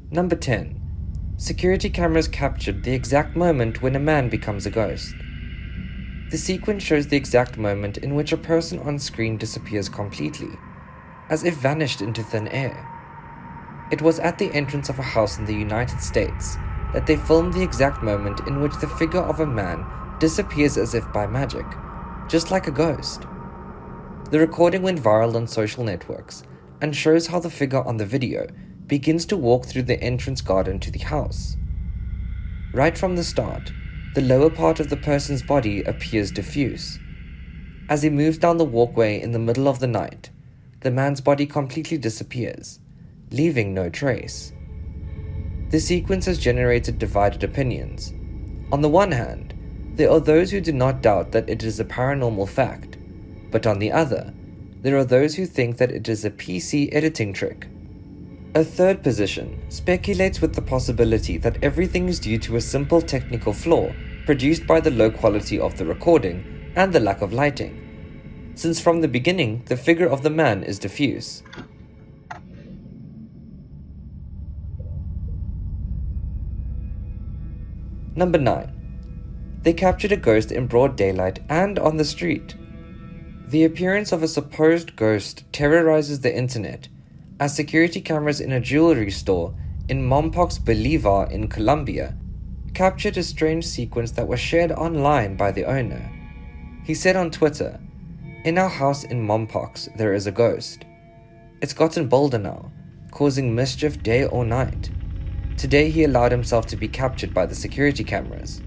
Number 10. Security cameras captured the exact moment when a man becomes a ghost. The sequence shows the exact moment in which a person on screen disappears completely, as if vanished into thin air. It was at the entrance of a house in the United States that they filmed the exact moment in which the figure of a man disappears as if by magic, just like a ghost. The recording went viral on social networks and shows how the figure on the video begins to walk through the entrance garden to the house. Right from the start, the lower part of the person's body appears diffuse. As he moves down the walkway in the middle of the night, the man's body completely disappears, leaving no trace. The sequence has generated divided opinions. On the one hand, there are those who do not doubt that it is a paranormal fact, but on the other, there are those who think that it is a PC editing trick. A third position speculates with the possibility that everything is due to a simple technical flaw produced by the low quality of the recording and the lack of lighting, since from the beginning the figure of the man is diffuse. Number 9. They captured a ghost in broad daylight and on the street. The appearance of a supposed ghost terrorizes the internet, as security cameras in a jewelry store in Mompox, Bolivar in Colombia captured a strange sequence that was shared online by the owner. He said on Twitter, "In our house in Mompox there is a ghost. It's gotten bolder now, causing mischief day or night. Today he allowed himself to be captured by the security cameras."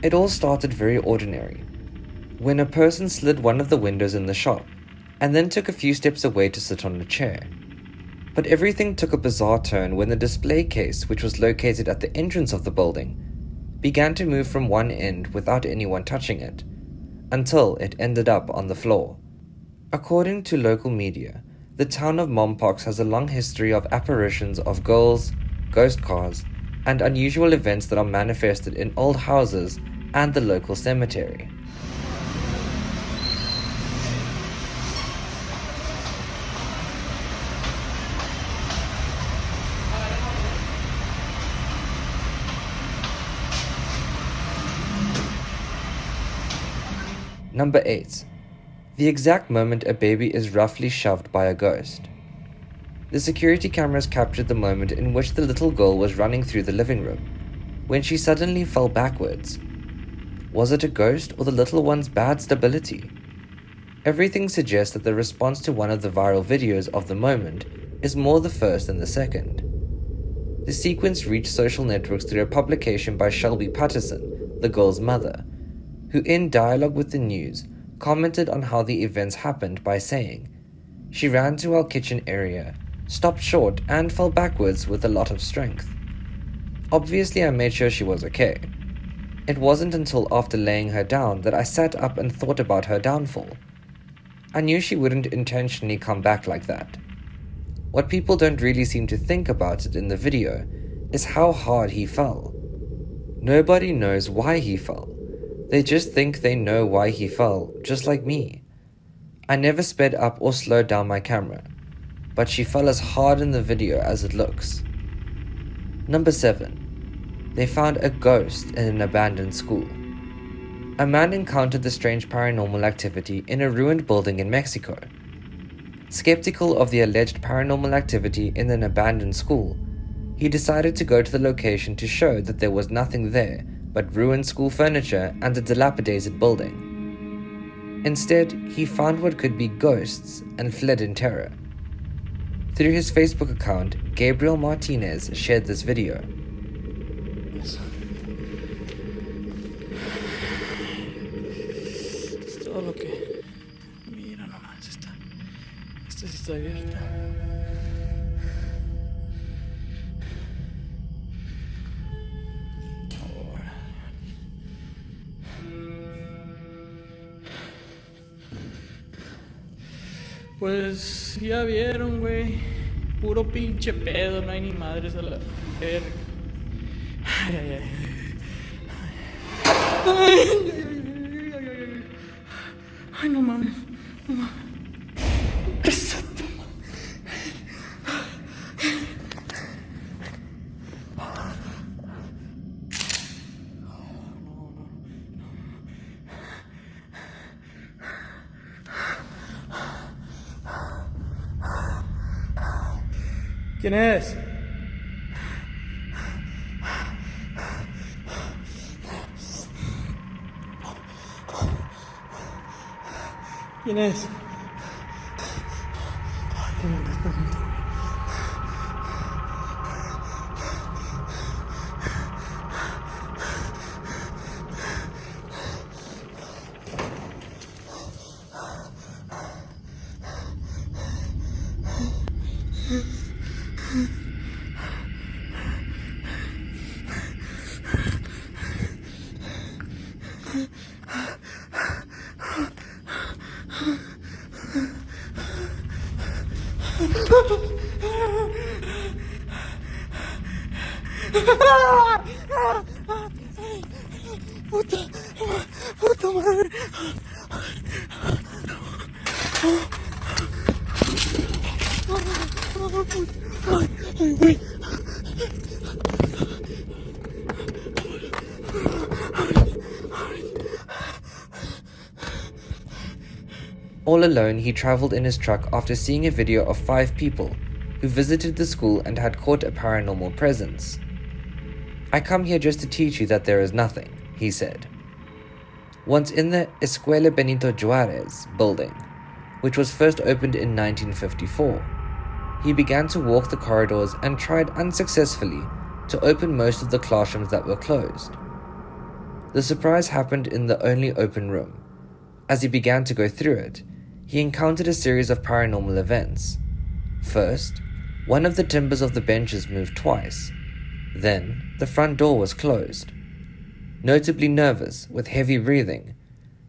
It all started very ordinary, when a person slid one of the windows in the shop and then took a few steps away to sit on a chair. But everything took a bizarre turn when the display case, which was located at the entrance of the building, began to move from one end without anyone touching it, until it ended up on the floor. According to local media, the town of Mompox has a long history of apparitions of ghouls, ghost cars, and unusual events that are manifested in old houses and the local cemetery. Number 8. The exact moment a baby is roughly shoved by a ghost. The security cameras captured the moment in which the little girl was running through the living room, when she suddenly fell backwards. Was it a ghost or the little one's bad stability? Everything suggests that the response to one of the viral videos of the moment is more the first than the second. The sequence reached social networks through a publication by Shelby Patterson, the girl's mother, who in dialogue with the news commented on how the events happened by saying, "She ran to our kitchen area, stopped short and fell backwards with a lot of strength. Obviously I made sure she was okay. It wasn't until after laying her down that I sat up and thought about her downfall. I knew she wouldn't intentionally come back like that." What people don't really seem to think about it in the video is how hard he fell. Nobody knows why he fell. They just think they know why he fell, just like me. I never sped up or slowed down my camera, but she fell as hard in the video as it looks. Number 7. They found a ghost in an abandoned school. A man encountered the strange paranormal activity in a ruined building in Mexico. Skeptical of the alleged paranormal activity in an abandoned school, he decided to go to the location to show that there was nothing there but ruined school furniture and a dilapidated building. Instead, he found what could be ghosts and fled in terror. Through his Facebook account, Gabriel Martinez shared this video. Es todo lo que... Mira nomás, esta sí está abierta. Pues ya vieron, güey. Puro pinche pedo, no hay ni madres a la verga. Ay, ay, ay. Ay, ay, ay, ay, ay, ay. Ay, no mames, no mames. Exacto. ¿Quién es? ¿Quién es? Ay, pregunta. Puta madre. Ay, güey. All alone, he traveled in his truck after seeing a video of 5 people who visited the school and had caught a paranormal presence. "I come here just to teach you that there is nothing," he said. Once in the Escuela Benito Juarez building, which was first opened in 1954, he began to walk the corridors and tried unsuccessfully to open most of the classrooms that were closed. The surprise happened in the only open room. As he began to go through it, he encountered a series of paranormal events. First, one of the timbers of the benches moved twice. Then, the front door was closed. Notably nervous, with heavy breathing,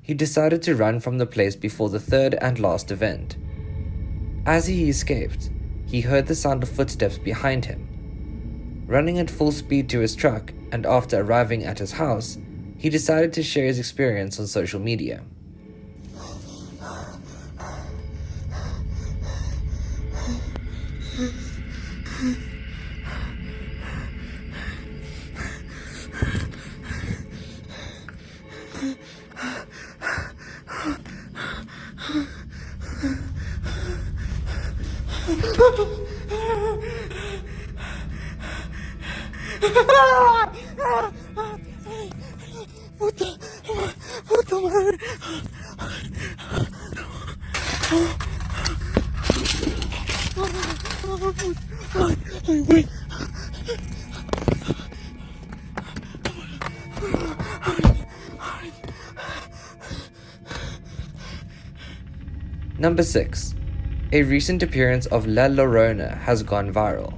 he decided to run from the place before the third and last event. As he escaped, he heard the sound of footsteps behind him. Running at full speed to his truck, and after arriving at his house, he decided to share his experience on social media. Puta madre. Ay, güey. Number 6. A recent appearance of La Larona has gone viral.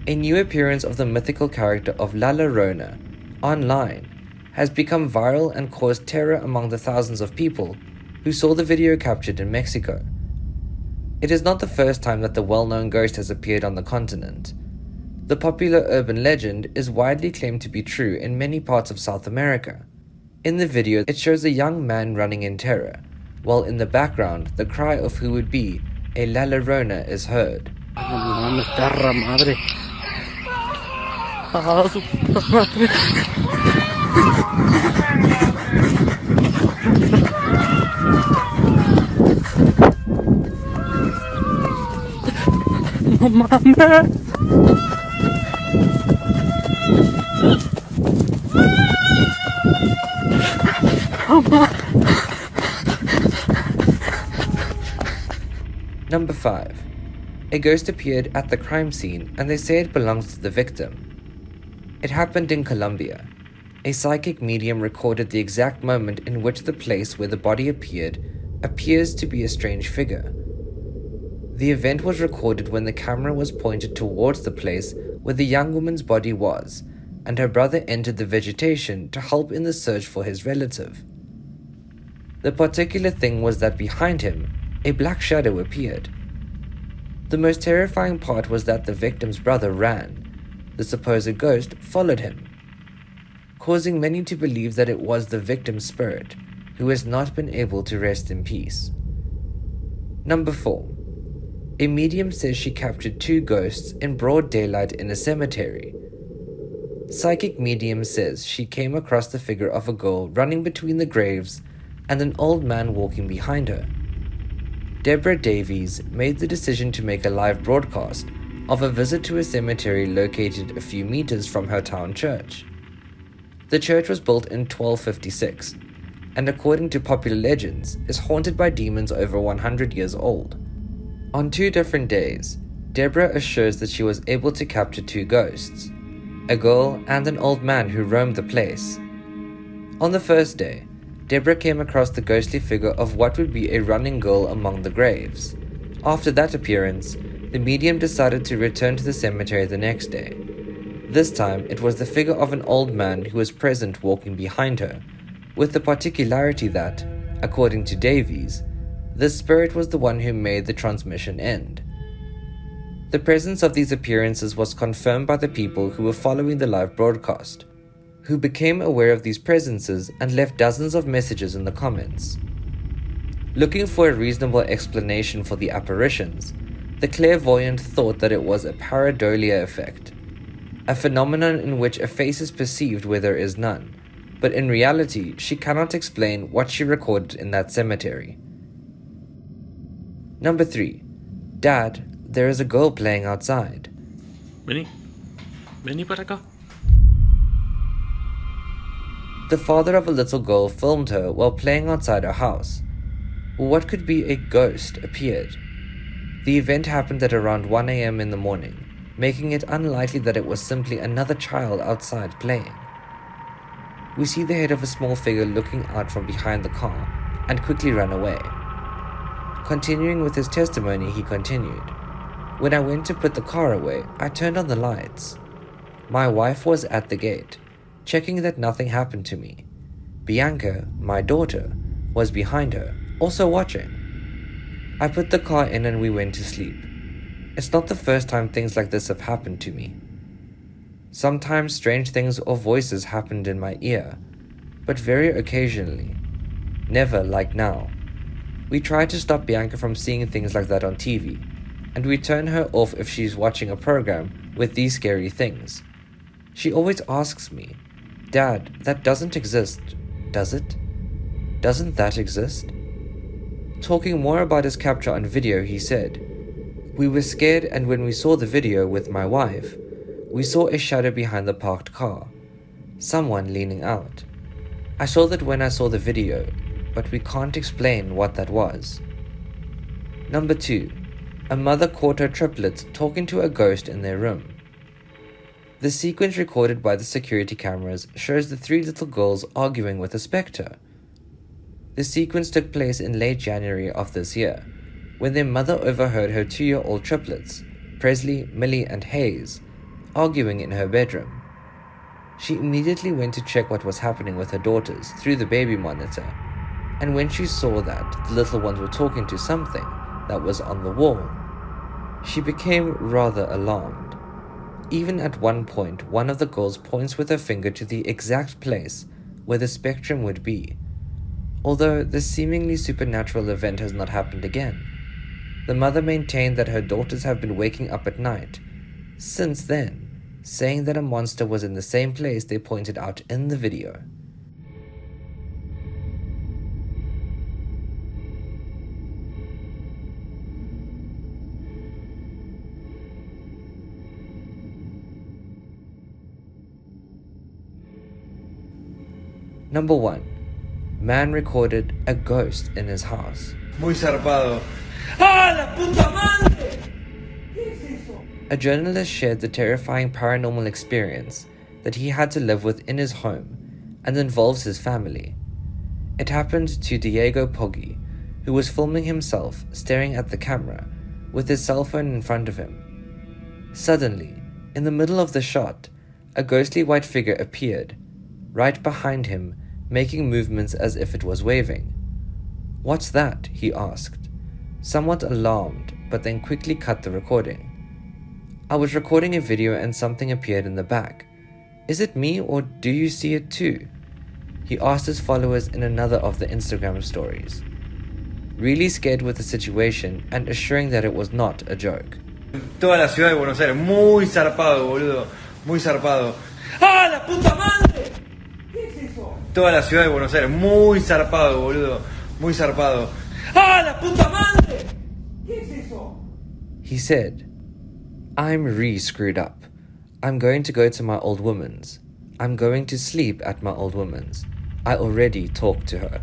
A new appearance of the mythical character of La Larona online has become viral and caused terror among the thousands of people who saw the video captured in Mexico. It is not the first time that the well-known ghost has appeared on the continent. The popular urban legend is widely claimed to be true in many parts of South America. In the video, it shows a young man running in terror, while in the background, the cry of who would be a La Llorona is heard. No mames, perra madre. Ah, su puta madre. No mames. Number 5. A ghost appeared at the crime scene and they say it belongs to the victim. It happened in Colombia. A psychic medium recorded the exact moment in which the place where the body appeared appears to be a strange figure. The event was recorded when the camera was pointed towards the place where the young woman's body was, and her brother entered the vegetation to help in the search for his relative. The particular thing was that behind him, a black shadow appeared. The most terrifying part was that the victim's brother ran. The supposed ghost followed him, causing many to believe that it was the victim's spirit, who has not been able to rest in peace. Number 4. A medium says she captured 2 ghosts in broad daylight in a cemetery. Psychic medium says she came across the figure of a girl running between the graves and an old man walking behind her. Deborah Davies made the decision to make a live broadcast of a visit to a cemetery located a few meters from her town church. The church was built in 1256, and according to popular legends, is haunted by demons over 100 years old. On 2 different days, Deborah assures that she was able to capture 2 ghosts, a girl and an old man who roamed the place. On the first day, Deborah came across the ghostly figure of what would be a running girl among the graves. After that appearance, the medium decided to return to the cemetery the next day. This time, it was the figure of an old man who was present walking behind her, with the particularity that, according to Davies, this spirit was the one who made the transmission end. The presence of these appearances was confirmed by the people who were following the live broadcast, who became aware of these presences and left dozens of messages in the comments. Looking for a reasonable explanation for the apparitions, the clairvoyant thought that it was a pareidolia effect, a phenomenon in which a face is perceived where there is none, but in reality she cannot explain what she recorded in that cemetery. Number 3. Dad, there is a girl playing outside. Vení para acá. The father of a little girl filmed her while playing outside her house. What could be a ghost appeared. The event happened at around 1 a.m. in the morning, making it unlikely that it was simply another child outside playing. We see the head of a small figure looking out from behind the car and quickly ran away. Continuing with his testimony, he continued, "When I went to put the car away, I turned on the lights. My wife was at the gate, checking that nothing happened to me. Bianca, my daughter, was behind her, also watching. I put the car in and we went to sleep. It's not the first time things like this have happened to me. Sometimes strange things or voices happened in my ear, but very occasionally. Never like now. We try to stop Bianca from seeing things like that on TV, and we turn her off if she's watching a program with these scary things. She always asks me, 'Dad, that doesn't exist, does it? Doesn't that exist?' Talking more about his capture on video, he said, 'We were scared, and when we saw the video with my wife, we saw a shadow behind the parked car, someone leaning out. I saw that when I saw the video, but we can't explain what that was.' Number 2. A mother caught her triplets talking to a ghost in their room. The sequence recorded by the security cameras shows the 3 little girls arguing with a spectre. The sequence took place in late January of this year, when their mother overheard her 2-year-old triplets, Presley, Millie, and Hayes, arguing in her bedroom. She immediately went to check what was happening with her daughters through the baby monitor, and when she saw that the little ones were talking to something that was on the wall, she became rather alarmed. Even at one point, one of the girls points with her finger to the exact place where the spectrum would be. Although this seemingly supernatural event has not happened again, the mother maintained that her daughters have been waking up at night since then, saying that a monster was in the same place they pointed out in the video. Number 1. Man recorded a ghost in his house. Muy zarpado. ¡Ah, la puta madre! A journalist shared the terrifying paranormal experience that he had to live with in his home and involves his family. It happened to Diego Poggi, who was filming himself staring at the camera with his cell phone in front of him. Suddenly, in the middle of the shot, a ghostly white figure appeared, right behind him, making movements as if it was waving. "What's that?" he asked, somewhat alarmed, but then quickly cut the recording. "I was recording a video and something appeared in the back. Is it me or do you see it too?" he asked his followers in another of the Instagram stories, really scared with the situation and assuring that it was not a joke. Toda la ciudad de Buenos Aires, muy zarpado, boludo, muy zarpado. ¡Ah, la puta madre! ¿Qué es eso? Toda la ciudad de Buenos Aires, muy zarpado, boludo, muy zarpado. ¡Ah, la puta madre! ¿Qué es eso? He said, I'm screwed up. I'm going to go to my old woman's. I'm going to sleep at my old woman's. I already talked to her.